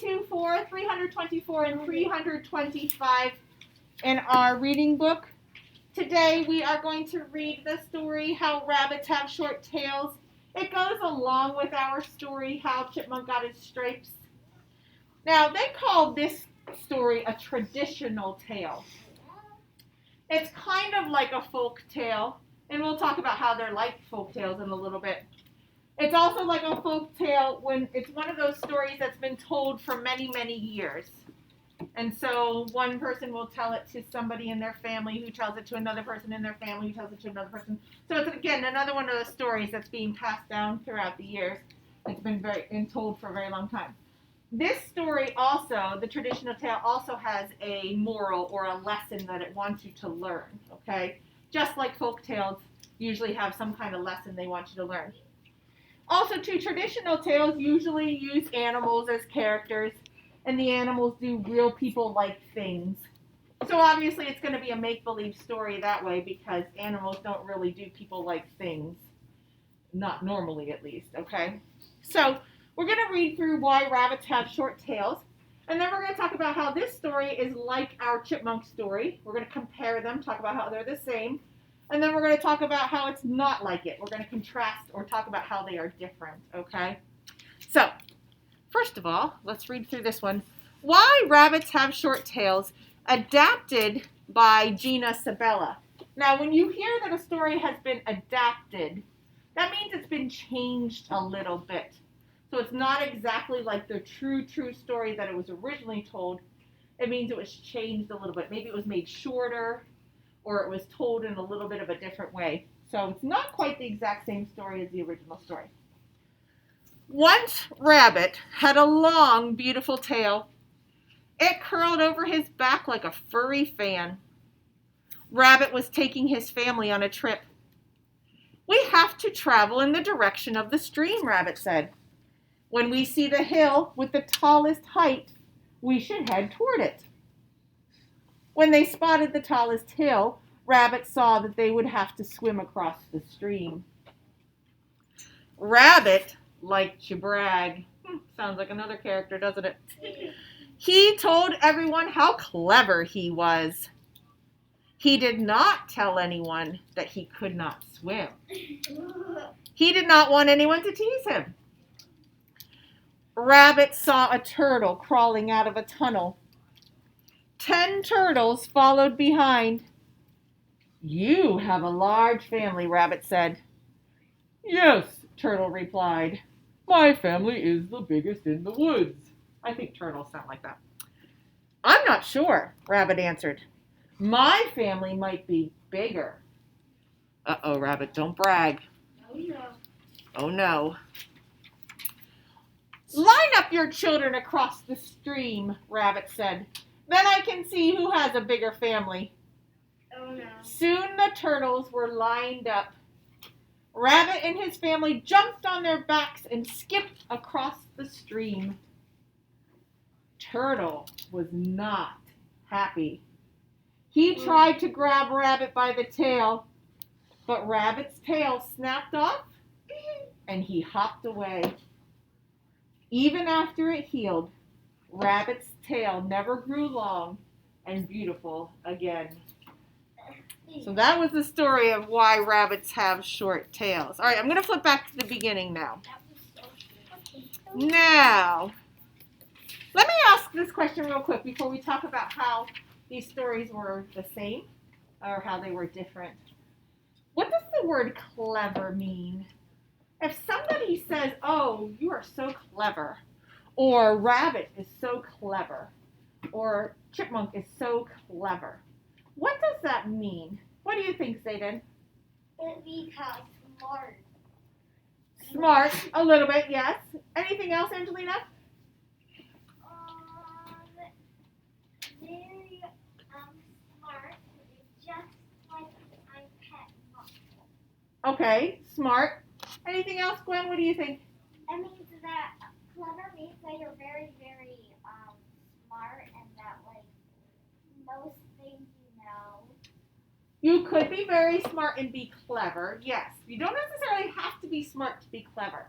324, 324, and 325 in our reading book. Today we are going to read the story, How Rabbits Have Short Tails. It goes along with our story, How Chipmunk Got His Stripes. Now, they call this story a traditional tale. It's kind of like a folk tale, and we'll talk about how they're like folk tales in a little bit. It's also like a folk tale when it's one of those stories that's been told for many, many years. And so one person will tell it to somebody in their family who tells it to another person in their family who tells it to another person. So it's, again, another one of those stories that's being passed down throughout the years. It's been told for a very long time. This story also, the traditional tale, also has a moral or a lesson that it wants you to learn, okay? Just like folk tales usually have some kind of lesson they want you to learn. Also, too, traditional tales usually use animals as characters, and the animals do real people-like things. So obviously it's going to be a make-believe story that way because animals don't really do people-like things. Not normally, at least, okay? So we're going to read through why rabbits have short tails, and then we're going to talk about how this story is like our chipmunk story. We're going to compare them, talk about how they're the same, and then we're going to talk about how it's not like it. We're going to contrast or talk about how they are different, okay? So, first of all, let's read through this one. Why Rabbits Have Short Tails, adapted by Gina Sabella. Now, when you hear that a story has been adapted, that means it's been changed a little bit. So it's not exactly like the true story that it was originally told. It means it was changed a little bit. Maybe it was made shorter, or it was told in a little bit of a different way. So it's not quite the exact same story as the original story. Once Rabbit had a long, beautiful tail. It curled over his back like a furry fan. Rabbit was taking his family on a trip. We have to travel in the direction of the stream, Rabbit said. When we see the hill with the tallest height, we should head toward it. When they spotted the tallest hill, Rabbit saw that they would have to swim across the stream. Rabbit liked to brag. Sounds like another character, doesn't it? He told everyone how clever he was. He did not tell anyone that he could not swim. He did not want anyone to tease him. Rabbit saw a turtle crawling out of a tunnel. 10 turtles followed behind. You have a large family, Rabbit said. Yes, Turtle replied. My family is the biggest in the woods. I think turtles sound like that. I'm not sure, Rabbit answered. My family might be bigger. Uh-oh, Rabbit, don't brag. Oh, no. Oh, no. Line up your children across the stream, Rabbit said. Then I can see who has a bigger family. Oh, no. Soon the turtles were lined up. Rabbit and his family jumped on their backs and skipped across the stream. Turtle was not happy. He tried to grab Rabbit by the tail, but Rabbit's tail snapped off and he hopped away. Even after it healed, Rabbit's tail never grew long and beautiful again. So that was the story of why rabbits have short tails. All right, I'm going to flip back to the beginning now. Now, let me ask this question real quick before we talk about how these stories were the same or how they were different. What does the word clever mean? If somebody says, oh, you are so clever, or rabbit is so clever, or chipmunk is so clever, what does that mean? What do you think, Zayden? It means smart. Smart, a little bit, yes. Anything else, Angelina? Very smart. Just like I'm pet. Okay, smart. Anything else, Gwen? What do you think? It means that clever means that you're very, very smart and that like most things you know. You could be very smart and be clever, yes. You don't necessarily have to be smart to be clever.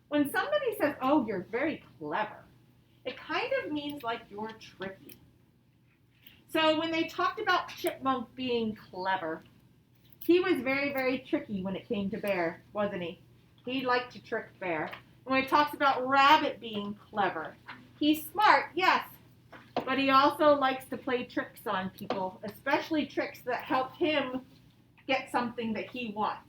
When somebody says, oh, you're very clever, it kind means like you're tricky. So when they talked about Chipmunk being clever, he was very, very tricky when it came to Bear, wasn't he? He liked to trick Bear. When it talks about Rabbit being clever, he's smart, yes, but he also likes to play tricks on people, especially tricks that help him get something that he wants,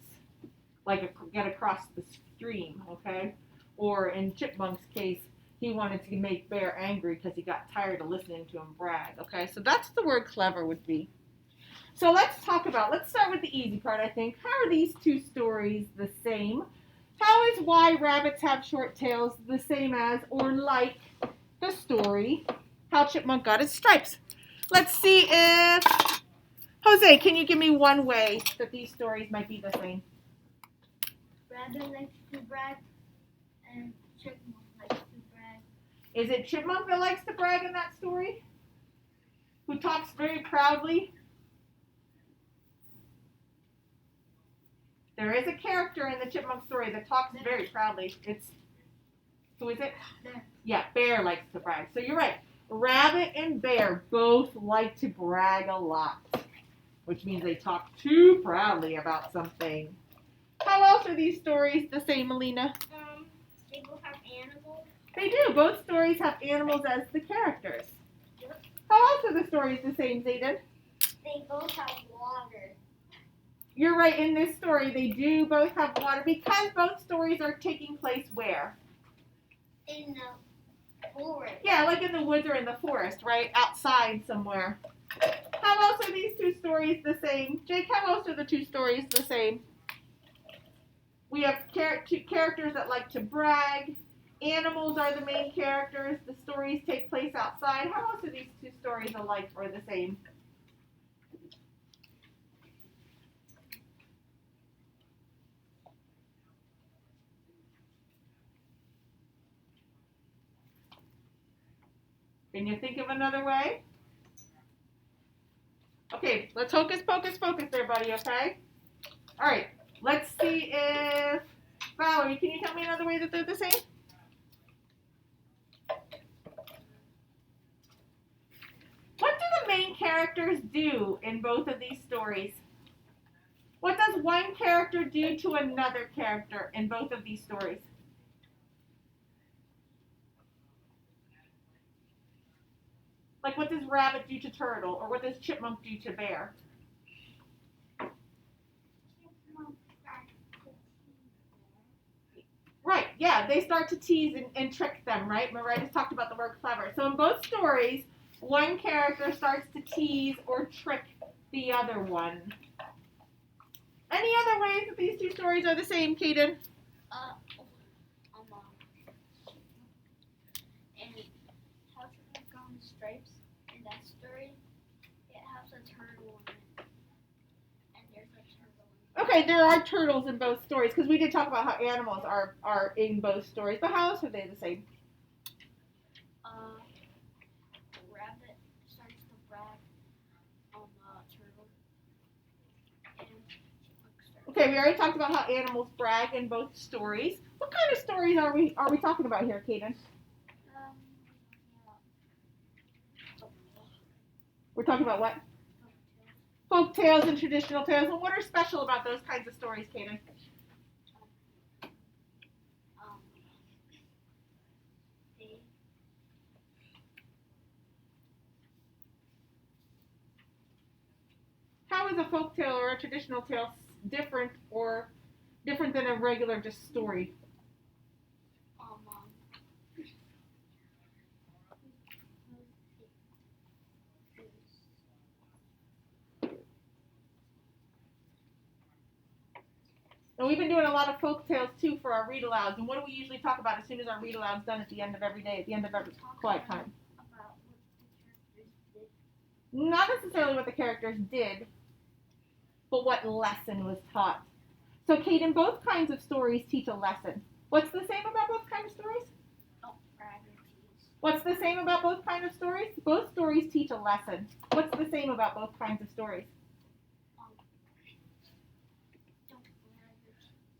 like get across the stream, okay? Or in Chipmunk's case, he wanted to make Bear angry because he got tired of listening to him brag, okay? So that's the word clever would be. So let's start with the easy part, I think. How are these two stories the same? How is Why Rabbits Have Short Tails the same as or like the story How Chipmunk Got His Stripes? Let's see if... Jose, can you give me one way that these stories might be the same? Rabbit likes to brag, and Chipmunk likes to brag. Is it Chipmunk that likes to brag in that story? Who talks very proudly? There is a character in the Chipmunk story that talks very proudly. Who is it? Bear. Yeah, Bear likes to brag. So you're right. Rabbit and Bear both like to brag a lot, which means they talk too proudly about something. How else are these stories the same, Melina? They both have animals. They do. Both stories have animals as the characters. Yep. How else are the stories the same, Zayden? They both have water. You're right. In this story, they do both have water because both stories are taking place where? In the forest. Yeah, like in the woods or in the forest, right? Outside somewhere. How else are these two stories the same? Jake, how else are the two stories the same? We have two characters that like to brag. Animals are the main characters. The stories take place outside. How else are these two stories alike or the same? Can you think of another way? Okay, let's hocus pocus focus there, buddy, okay? All right, let's see if... Valerie, can you tell me another way that they're the same? What do the main characters do in both of these stories? What does one character do to another character in both of these stories? Like, what does Rabbit do to Turtle? Or what does Chipmunk do to Bear? Right, yeah, they start to tease and trick them, right? Mariah just talked about the word clever. So in both stories, one character starts to tease or trick the other one. Any other ways that these two stories are the same, Kaden? And How Chipmunk Got His Stripes, in that story, it has a turtle in it. And there's a turtle in it. Okay, there are turtles in both stories, because we did talk about how animals are in both stories, but how else are they the same? Rabbit starts to brag on the turtle. And Chipmunk starts. Okay, we already talked about how animals brag in both stories. What kind of stories are we talking about here, Kaden? We're talking about what? Folk tales and traditional tales. And what are special about those kinds of stories, Kaden? How is a folk tale or a traditional tale different than a regular just story? And we've been doing a lot of folk tales too for our read alouds. And what do we usually talk about as soon as our read aloud's done at the end of every day, at the end of every quiet time? Not necessarily what the characters did, but what lesson was taught. So, Kaden, both kinds of stories teach a lesson. What's the same about both kinds of stories? What's the same about both kinds of stories? Both stories teach a lesson. What's the same about both kinds of stories?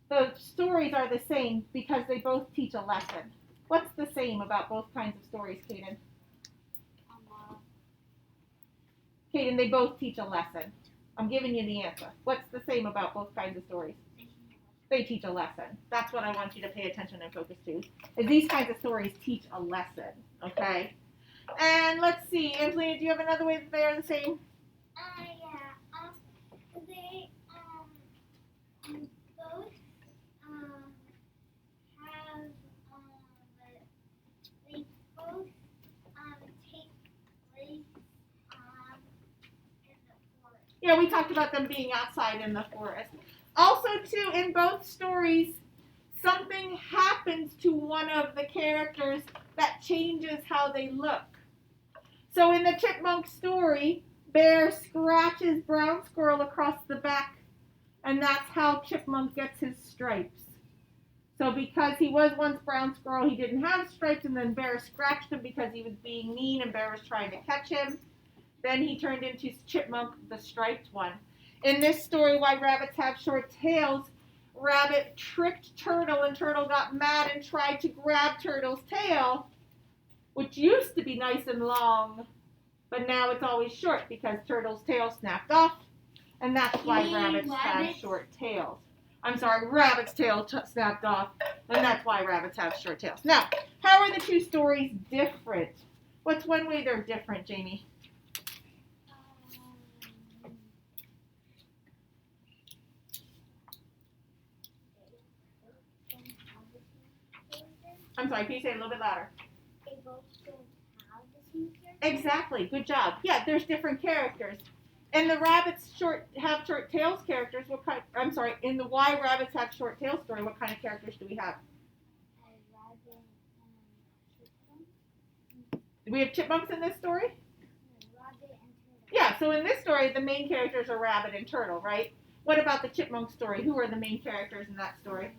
The stories are the same because they both teach a lesson. What's the same about both kinds of stories, Kaden? Kaden, they both teach a lesson. I'm giving you the answer. What's the same about both kinds of stories? They teach a lesson. That's what I want you to pay attention and focus to. Is these kinds of stories teach a lesson, okay? And let's see, Angelina, do you have another way that they are the same? Yeah. They both have they both take place in the forest. Yeah, we talked about them being outside in the forest. Also, too, in both stories, something happens to one of the characters that changes how they look. So in the chipmunk story, Bear scratches Brown Squirrel across the back, and that's how Chipmunk gets his stripes. So because he was once Brown Squirrel, he didn't have stripes, and then Bear scratched him because he was being mean and Bear was trying to catch him. Then he turned into Chipmunk, the striped one. In this story, Why Rabbits Have Short Tails, Rabbit tricked Turtle, and Turtle got mad and tried to grab Turtle's tail, which used to be nice and long, but now it's always short because Turtle's tail snapped off, and that's why rabbits have short tails. I'm sorry, Rabbit's tail snapped off, and that's why rabbits have short tails. Now, how are the two stories different? What's one way they're different, Jamie? I'm sorry, can you say it a little bit louder? They both don't have the same character. Exactly, good job. Yeah, there's different characters. And the rabbits have short tails characters. In the Why Rabbits Have Short Tails story, what kind of characters do we have? Rabbit and chipmunk. Do we have chipmunks in this story? Rabbit and turtle. Yeah, so in this story, the main characters are Rabbit and Turtle, right? What about the chipmunk story? Who are the main characters in that story?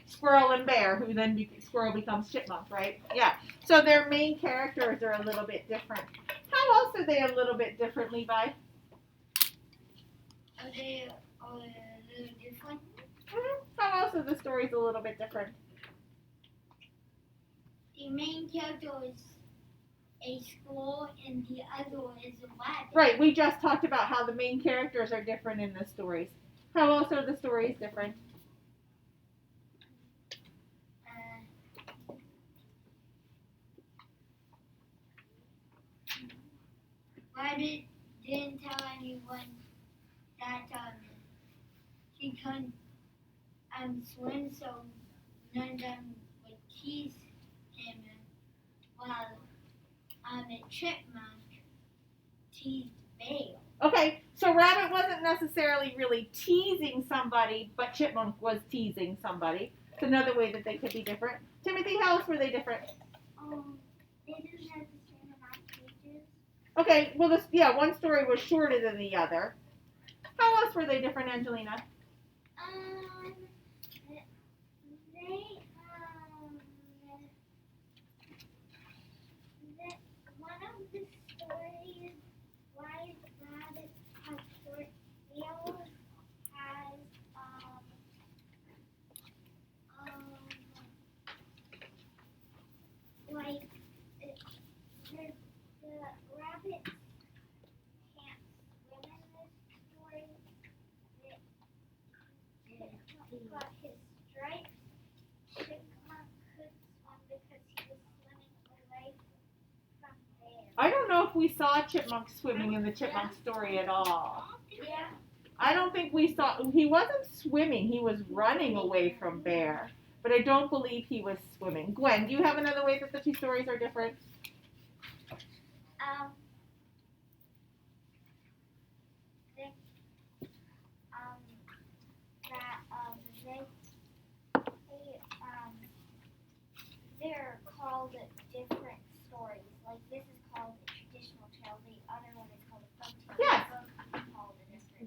Squirrel and Bear, who then Squirrel becomes Chipmunk, right? Yeah. So their main characters are a little bit different. How else are they a little bit different, Levi? Are they a little different? How else are the stories a little bit different? The main character is a squirrel and the other one is a rabbit. Right, we just talked about how the main characters are different in the stories. How else are the stories different? Rabbit didn't tell anyone that he couldn't swim, so none of them would tease him. While a chipmunk teased Bear. Okay, so Rabbit wasn't necessarily really teasing somebody, but Chipmunk was teasing somebody. It's another way that they could be different. Timothy, how else were they different? They didn't have the same amount of pages. Okay, well, one story was shorter than the other. How else were they different, Angelina? One of the stories, Why Rabbits Have Short Tails, has like the rabbit can't swim in this story. Chipmunk got his stripes. Chipmunk could swim because he was swimming away from Bear. I don't know if we saw Chipmunk swimming in the Chipmunk story at all. Yeah. I don't think we saw, he wasn't swimming, he was running away from Bear. But I don't believe he was swimming. Gwen, do you have another way that the two stories are different? They're called different stories. Like this is called a traditional tale. The other one is called a folktale. Yes.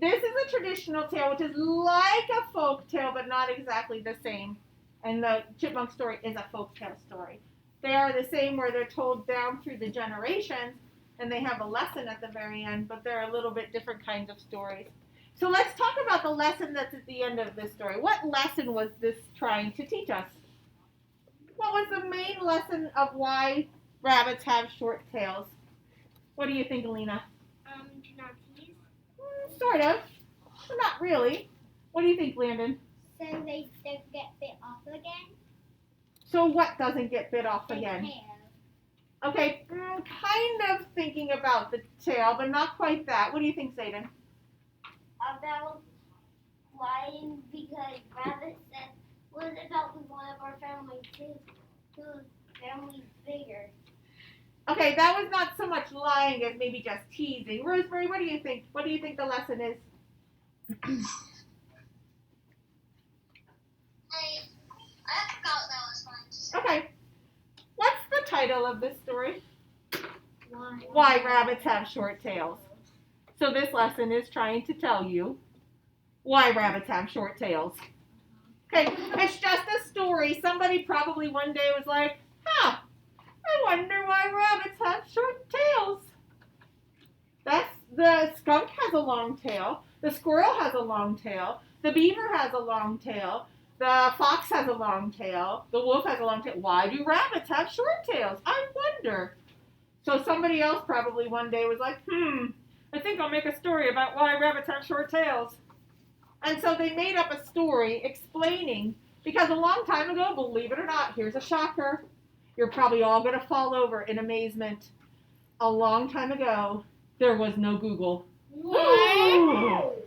This is a traditional tale, which is like a folk tale, but not exactly the same. And the Chipmunk story is a folktale story. They are the same where they're told down through the generations, and they have a lesson at the very end, but they're a little bit different kinds of stories. So let's talk about the lesson that's at the end of this story. What lesson was this trying to teach us? What was the main lesson of Why rabbits have short tails? What do you think, Alina? Do not tease. Sort of, but not really. What do you think, Landon? So they don't get bit off again. So what doesn't get bit off The again? tail. Okay, kind of thinking about the tail, but not quite that. What do you think, Zayden? About lying because Rabbit said was about one of our families too, whose family's bigger. Okay, that was not so much lying as maybe just teasing. Rosemary, what do you think? What do you think the lesson is? I forgot what that was one. Okay. What's the title of this story? Why rabbits have short tails. So this lesson is trying to tell you why rabbits have short tails. Okay, it's just a story. Somebody probably one day was like, huh, I wonder why rabbits have short tails. The skunk has a long tail. The squirrel has a long tail. The beaver has a long tail. The fox has a long tail. The wolf has a long tail. Why do rabbits have short tails? I wonder. So somebody else probably one day was like, I think I'll make a story about why rabbits have short tails. And so they made up a story explaining, because a long time ago, believe it or not, here's a shocker. You're probably all going to fall over in amazement. A long time ago, there was no Google. What?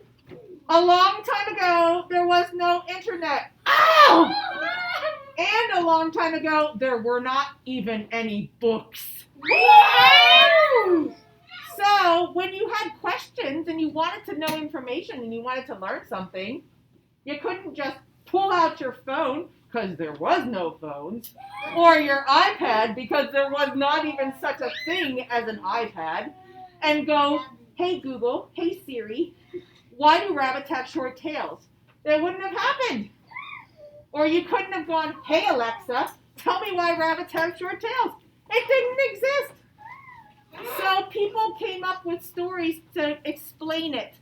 A long time ago, there was no internet. Ow! And a long time ago, there were not even any books. So when you had questions and you wanted to know information and you wanted to learn something, you couldn't just pull out your phone, because there was no phones, or your iPad, because there was not even such a thing as an iPad, and go, hey Google, hey Siri, why do rabbits have short tails? That wouldn't have happened. Or you couldn't have gone, hey Alexa, tell me why rabbits have short tails. It didn't exist. So people came up with stories to explain it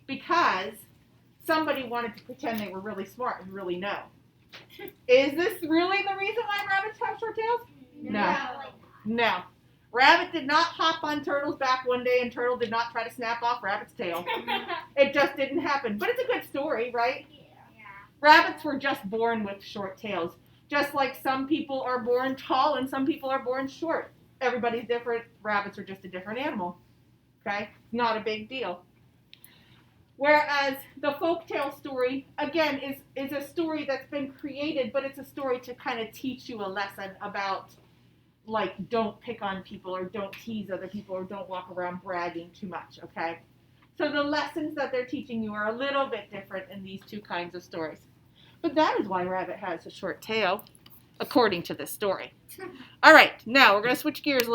because somebody wanted to pretend they were really smart and really know. Is this really the reason why rabbits have short tails? No. Rabbit did not hop on Turtle's back one day and Turtle did not try to snap off Rabbit's tail. It just didn't happen. But it's a good story, right? Yeah. Rabbits were just born with short tails. Just like some people are born tall and some people are born short. Everybody's different. Rabbits are just a different animal. Okay? Not a big deal. Whereas the folktale story, again, is a story that's been created, but it's a story to kind of teach you a lesson about, like, don't pick on people or don't tease other people or don't walk around bragging too much, okay? So the lessons that they're teaching you are a little bit different in these two kinds of stories. But that is why rabbit has a short tail, according to this story. All right, now we're going to switch gears a little.